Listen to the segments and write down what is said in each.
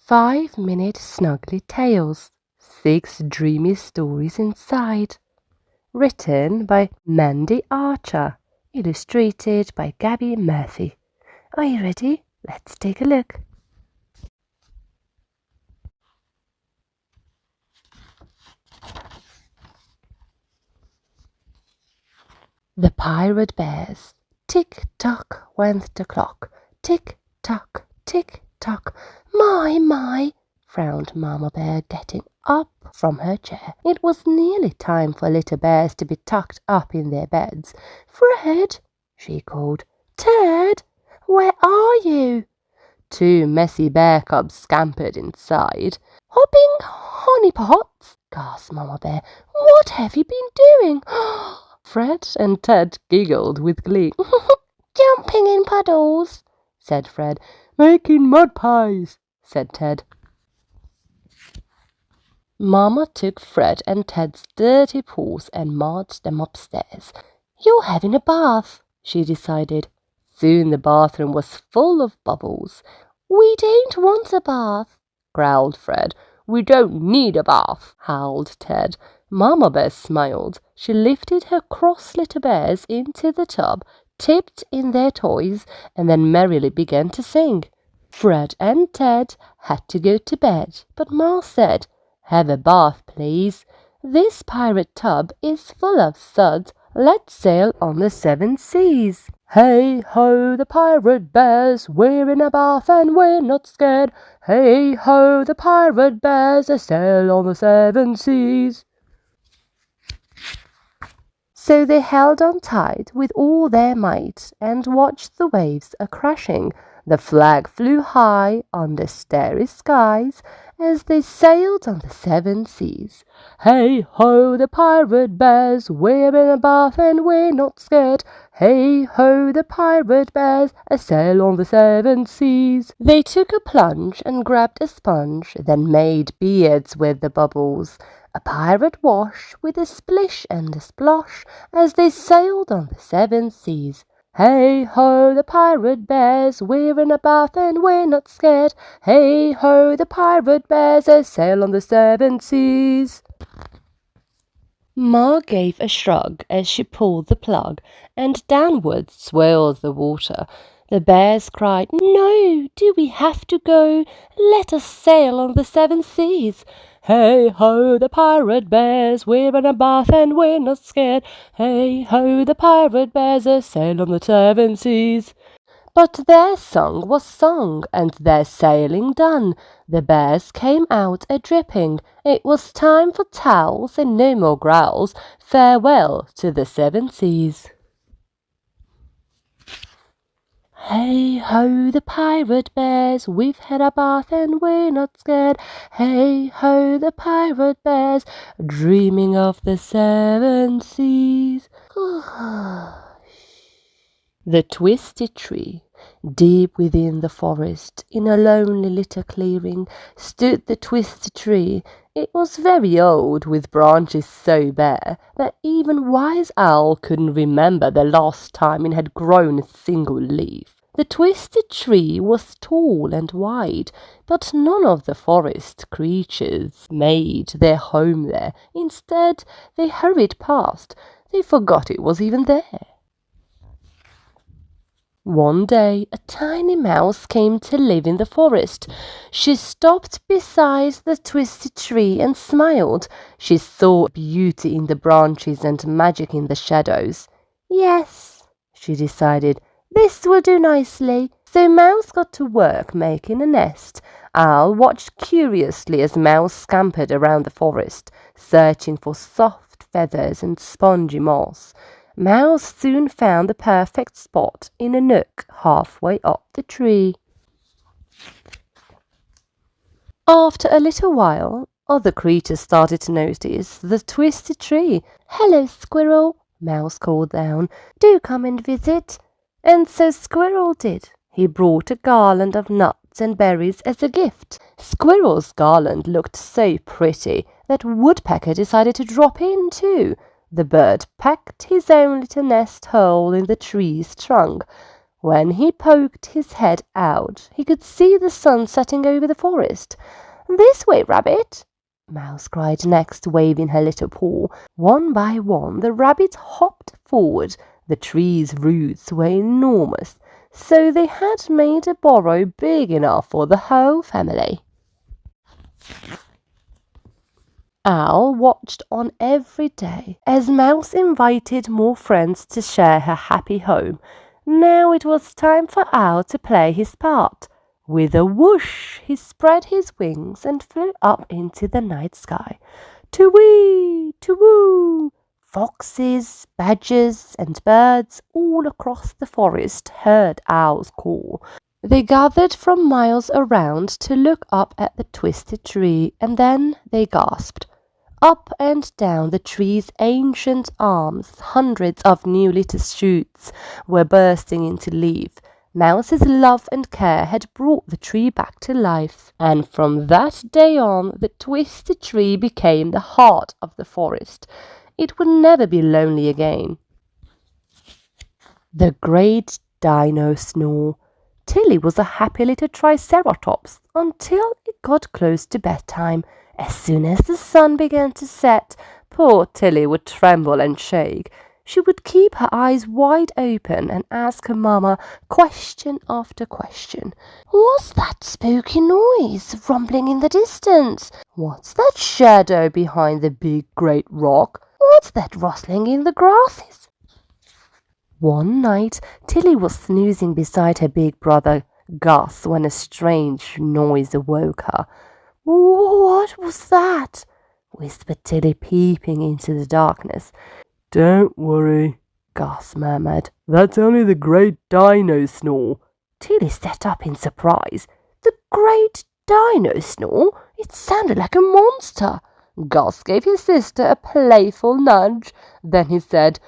5-Minute Snuggly Tales, 6 dreamy stories inside. Written by Mandy Archer, illustrated by Gabby Murphy. Are you ready? Let's take a look. The Pirate Bears. Tick-tock went the clock. Tick-tock, tick-tock. My, frowned Mama Bear, getting up from her chair. It was nearly time for little bears to be tucked up in their beds. Fred, she called. Ted, where are you? 2 messy bear cubs scampered inside. Hopping honeypots, gasped Mama Bear. What have you been doing? Fred and Ted giggled with glee. Jumping in puddles, said Fred. Making mud pies, said Ted. Mama took Fred and Ted's dirty paws and marched them upstairs. You're having a bath, she decided. Soon the bathroom was full of bubbles. We don't want a bath, growled Fred. We don't need a bath, howled Ted. Mama Bear smiled. She lifted her cross little bears into the tub, tipped in their toys, and then merrily began to sing. Fred and Ted had to go to bed, but Ma said, Have a bath, please. This pirate tub is full of suds. Let's sail on the 7 seas. Hey ho, the pirate bears, we're in a bath and we're not scared. Hey ho, the pirate bears, a sail on the 7 seas. So they held on tight with all their might and watched the waves a-crashing. The flag flew high under starry skies as they sailed on the 7 seas. Hey ho, the pirate bears, we're in a bath and we're not scared. Hey ho, the pirate bears, a sail on the 7 seas. They took a plunge and grabbed a sponge, then made beards with the bubbles. A pirate wash with a splish and a splosh as they sailed on the 7 seas. Hey ho, the pirate bears, we're in a bath and we're not scared. Hey ho, the pirate bears, a sail on the 7 seas. Ma gave a shrug as she pulled the plug, and downward swirled the water. The bears cried, No, do we have to go? Let us sail on the 7 seas. Hey ho, the pirate bears, we're in a bath and we're not scared. Hey ho, the pirate bears, a sail on the 7 seas. But their song was song, and their sailing done. The bears came out a-dripping. It was time for towels and no more growls. Farewell to the 7 seas. Hey ho, the pirate bears, we've had a bath and we're not scared. Hey ho, the pirate bears, dreaming of the 7 seas. The twisted tree. Deep within the forest, in a lonely little clearing, stood the twisted tree. It was very old, with branches so bare that even Wise Owl couldn't remember the last time it had grown a single leaf. The twisted tree was tall and wide, but none of the forest creatures made their home there. Instead, they hurried past. They forgot it was even there. One day, a tiny mouse came to live in the forest. She stopped beside the twisted tree and smiled. She saw beauty in the branches and magic in the shadows. Yes, she decided, this will do nicely. So Mouse got to work making a nest. Owl watched curiously as Mouse scampered around the forest, searching for soft feathers and spongy moss. Mouse soon found the perfect spot in a nook halfway up the tree. After a little while, other creatures started to notice the twisted tree. Hello, Squirrel, Mouse called down. Do come and visit. And so Squirrel did. He brought a garland of nuts and berries as a gift. Squirrel's garland looked so pretty that Woodpecker decided to drop in too. The bird pecked his own little nest hole in the tree's trunk. When he poked his head out, he could see the sun setting over the forest. "This way, Rabbit!" Mouse cried next, waving her little paw. One by one, the rabbits hopped forward. The tree's roots were enormous, so they had made a burrow big enough for the whole family. Owl watched on every day as Mouse invited more friends to share her happy home. Now it was time for Owl to play his part. With a whoosh, he spread his wings and flew up into the night sky. To-wee, to-woo! Foxes, badgers, and birds all across the forest heard Owl's call. They gathered from miles around to look up at the twisted tree, and then they gasped. Up and down the tree's ancient arms, hundreds of new little shoots were bursting into leaf. Mouse's love and care had brought the tree back to life, and from that day on, the twisted tree became the heart of the forest. It would never be lonely again. The great dino snore. Tilly was a happy little triceratops until it got close to bedtime. As soon as the sun began to set, poor Tilly would tremble and shake. She would keep her eyes wide open and ask her mamma question after question. "What's that spooky noise rumbling in the distance? What's that shadow behind the big great rock? What's that rustling in the grasses?" One night, Tilly was snoozing beside her big brother Gus when a strange noise awoke her. "What was that?" whispered Tilly, peeping into the darkness. "Don't worry," Gus murmured. "That's only the great dino snore." Tilly sat up in surprise. The great dino snore? It sounded like a monster. Gus gave his sister a playful nudge. Then he said,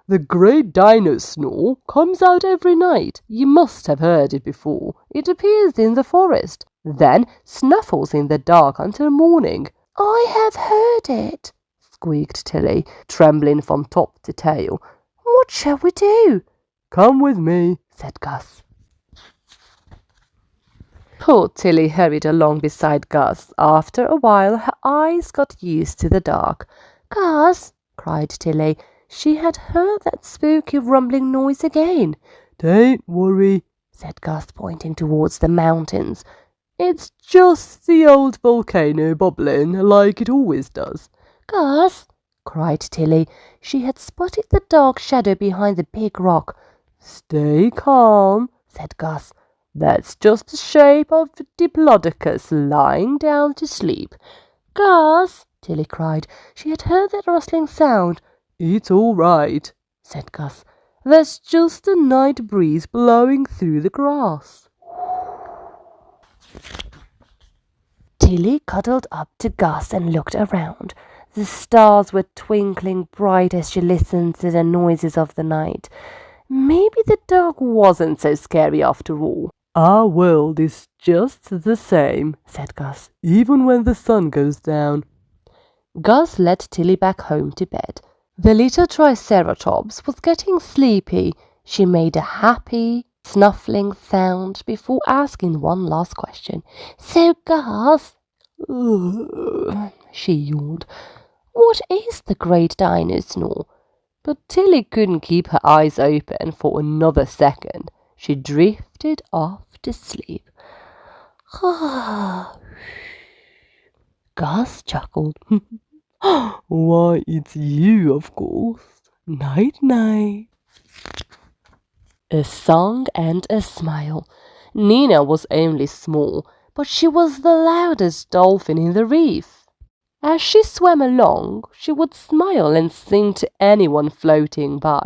"The great dino snore comes out every night. You must have heard it before. It appears in the forest, then snuffles in the dark until morning." "I have heard it," squeaked Tilly, trembling from top to tail. "What shall we do?" "Come with me," said Gus. Poor Tilly hurried along beside Gus. After a while, her eyes got used to the dark. "Gus!" cried Tilly. She had heard that spooky rumbling noise again. "Don't worry," said Gus, pointing towards the mountains. "It's just the old volcano bubbling like it always does." "Gus!" cried Tilly. She had spotted the dark shadow behind the big rock. "Stay calm," said Gus. "That's just the shape of Diplodocus lying down to sleep." "Gus!" Tilly cried. She had heard that rustling sound. "It's all right," said Gus. "There's just a night breeze blowing through the grass." Tilly cuddled up to Gus and looked around. The stars were twinkling bright as she listened to the noises of the night. Maybe the dark wasn't so scary after all. "Our world is just the same," said Gus, "even when the sun goes down." Gus led Tilly back home to bed. The little triceratops was getting sleepy. She made a happy, snuffling sound before asking one last question. "So, Gus," she yawned, "what is the great dino snore?" But Tilly couldn't keep her eyes open for another second. She drifted off to sleep. Gus chuckled. "Why, it's you, of course. Night-night." A song and a smile. Nina was only small, but she was the loudest dolphin in the reef. As she swam along, she would smile and sing to anyone floating by.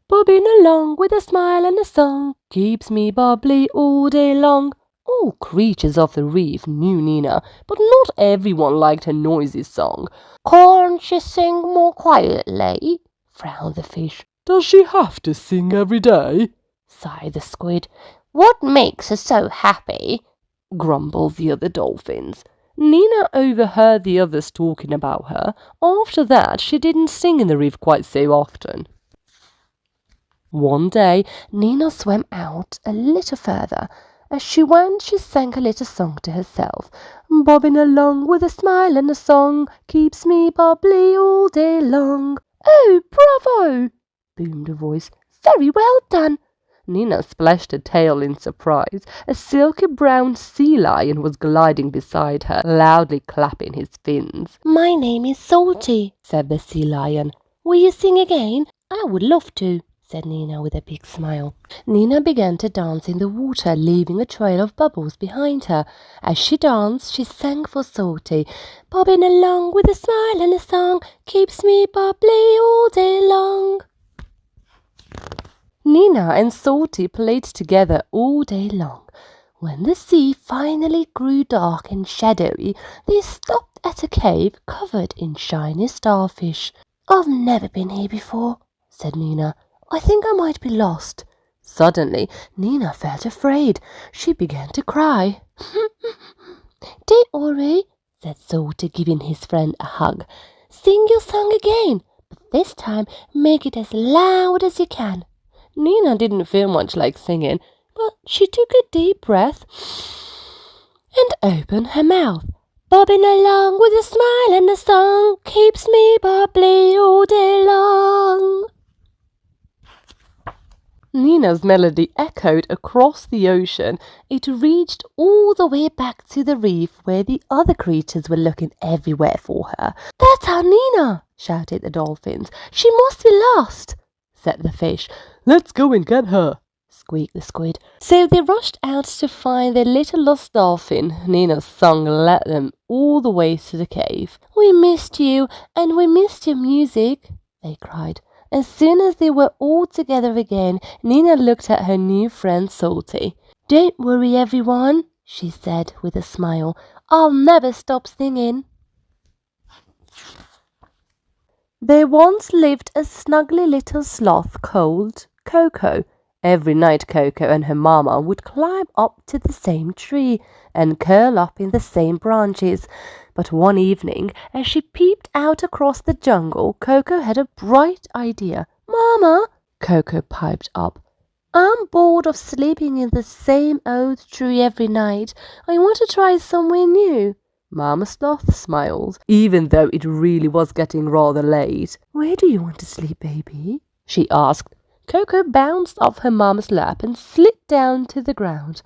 "Bobbing along with a smile and a song, keeps me bubbly all day long." All creatures of the reef knew Nina, but not everyone liked her noisy song. "Can't she sing more quietly?" frowned the fish. "Does she have to sing every day?" sighed the squid. "What makes her so happy?" grumbled the other dolphins. Nina overheard the others talking about her. After that, she didn't sing in the reef quite so often. One day, Nina swam out a little further. As she went, she sang a little song to herself. Bobbing along with a smile and a song keeps me bubbly all day long. Oh, bravo! Boomed a voice. Very well done. Nina splashed her tail in surprise. A silky brown sea lion was gliding beside her, loudly clapping his fins. My name is Salty, said the sea lion. Will you sing again? I would love to, said Nina with a big smile. Nina began to dance in the water, leaving a trail of bubbles behind her. As she danced, she sang for Salty. Bobbing along with a smile and a song keeps me bubbly all day long. Nina and Salty played together all day long. When the sea finally grew dark and shadowy, they stopped at a cave covered in shiny starfish. I've never been here before, said Nina. I think I might be lost. Suddenly, Nina felt afraid. She began to cry. Don't worry, said Salty, giving his friend a hug. Sing your song again, but this time make it as loud as you can. Nina didn't feel much like singing, but she took a deep breath and opened her mouth. Bobbing along with a smile and a song keeps me bubbly all day long. Nina's melody echoed across the ocean. It reached all the way back to the reef where the other creatures were looking everywhere for her. That's our Nina, shouted the dolphins. She must be lost, said the fish. Let's go and get her, squeaked the squid. So they rushed out to find their little lost dolphin. Nina's song led them all the way to the cave. We missed you, and we missed your music, they cried. As soon as they were all together again, Nina looked at her new friend Salty. Don't worry, everyone, she said with a smile. I'll never stop singing. There once lived a snuggly little sloth called Coco. Every night Coco and her mama would climb up to the same tree and curl up in the same branches. But one evening, as she peeped out across the jungle, Coco had a bright idea. Mama, Coco piped up, I'm bored of sleeping in the same old tree every night. I want to try somewhere new. Mama Sloth smiled, even though it really was getting rather late. Where do you want to sleep, baby? She asked. Coco bounced off her mama's lap and slid down to the ground.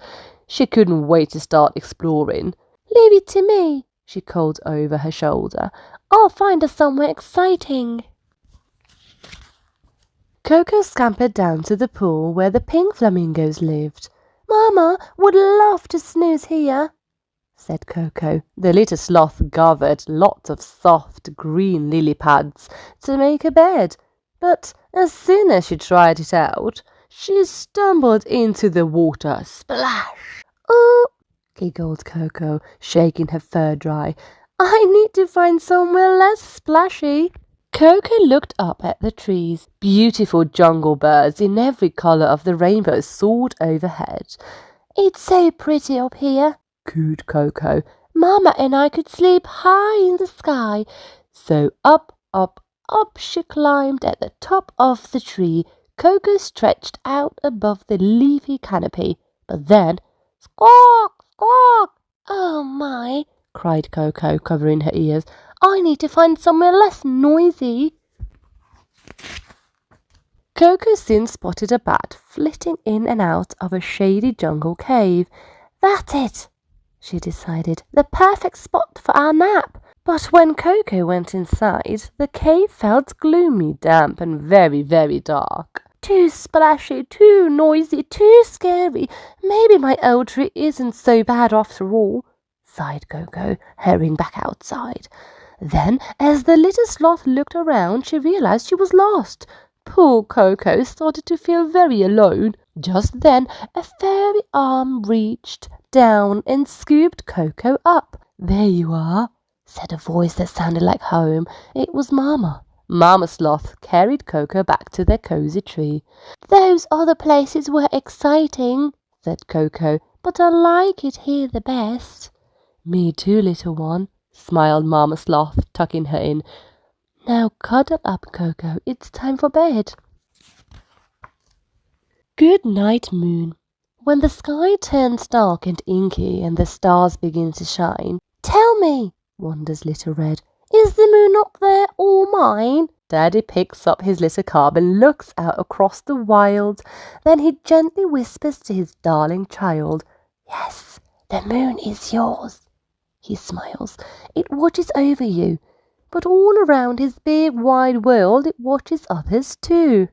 She couldn't wait to start exploring. Leave it to me, she called over her shoulder. I'll find us somewhere exciting. Coco scampered down to the pool where the pink flamingos lived. Mama would love to snooze here, said Coco. The little sloth gathered lots of soft green lily pads to make a bed. But as soon as she tried it out, she stumbled into the water. Splash! Oh, giggled Coco, shaking her fur dry. I need to find somewhere less splashy. Coco looked up at the trees. Beautiful jungle birds in every colour of the rainbow soared overhead. It's so pretty up here, cooed Coco. Mama and I could sleep high in the sky. So up she climbed at the top of the tree. Coco stretched out above the leafy canopy. But then, squawk, squawk! Oh my, cried Coco, covering her ears. I need to find somewhere less noisy. Coco soon spotted a bat flitting in and out of a shady jungle cave. That's it, she decided. The perfect spot for our nap. But when Coco went inside, the cave felt gloomy, damp, and very, very dark. Too splashy, too noisy, too scary. Maybe my old tree isn't so bad after all, sighed Coco, hurrying back outside. Then, as the little sloth looked around, she realized she was lost. Poor Coco started to feel very alone. Just then, a fairy arm reached down and scooped Coco up. There you are, said a voice that sounded like home. It was Mama. Mama Sloth carried Coco back to their cozy tree. Those other places were exciting, said Coco, but I like it here the best. Me too, little one, smiled Mama Sloth, tucking her in. Now cuddle up, Coco. It's time for bed. Good night, moon. When the sky turns dark and inky and the stars begin to shine, tell me, wonders Little Red, is the moon up there all mine? Daddy picks up his little cub and looks out across the wild. Then he gently whispers to his darling child, Yes, the moon is yours. He smiles. It watches over you, but all around his big wide world it watches others too.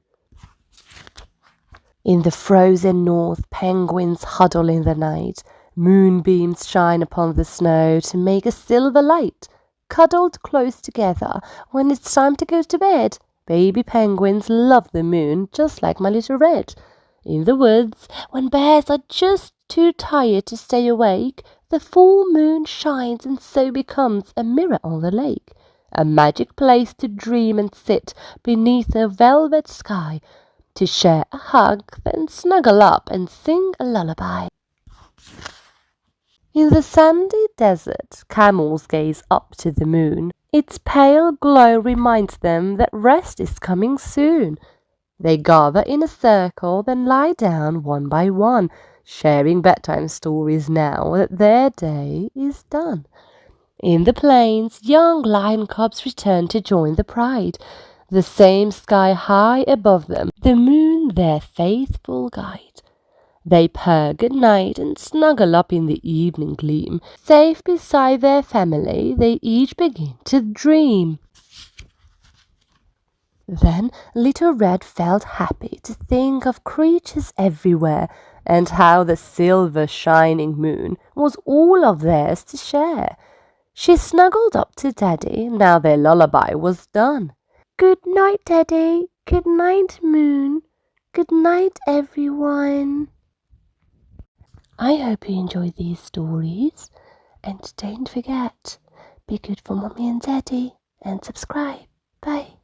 In the frozen north, penguins huddle in the night. Moonbeams shine upon the snow to make a silver light. Cuddled close together when it's time to go to bed, baby penguins love the moon just like my little Red. In the woods, when bears are just too tired to stay awake, the full moon shines and so becomes a mirror on the lake. A magic place to dream and sit beneath a velvet sky, to share a hug, then snuggle up and sing a lullaby. In the sandy desert, camels gaze up to the moon. Its pale glow reminds them that rest is coming soon. They gather in a circle, then lie down one by one, sharing bedtime stories now that their day is done. In the plains, young lion cubs return to join the pride. The same sky high above them, the moon their faithful guide. They purr good night and snuggle up in the evening gleam. Safe beside their family, they each begin to dream. Then Little Red felt happy to think of creatures everywhere and how the silver shining moon was all of theirs to share. She snuggled up to Daddy now their lullaby was done. Good night, Daddy. Good night, Moon. Good night, everyone. I hope you enjoyed these stories. And don't forget, be good for Mommy and Daddy and subscribe. Bye.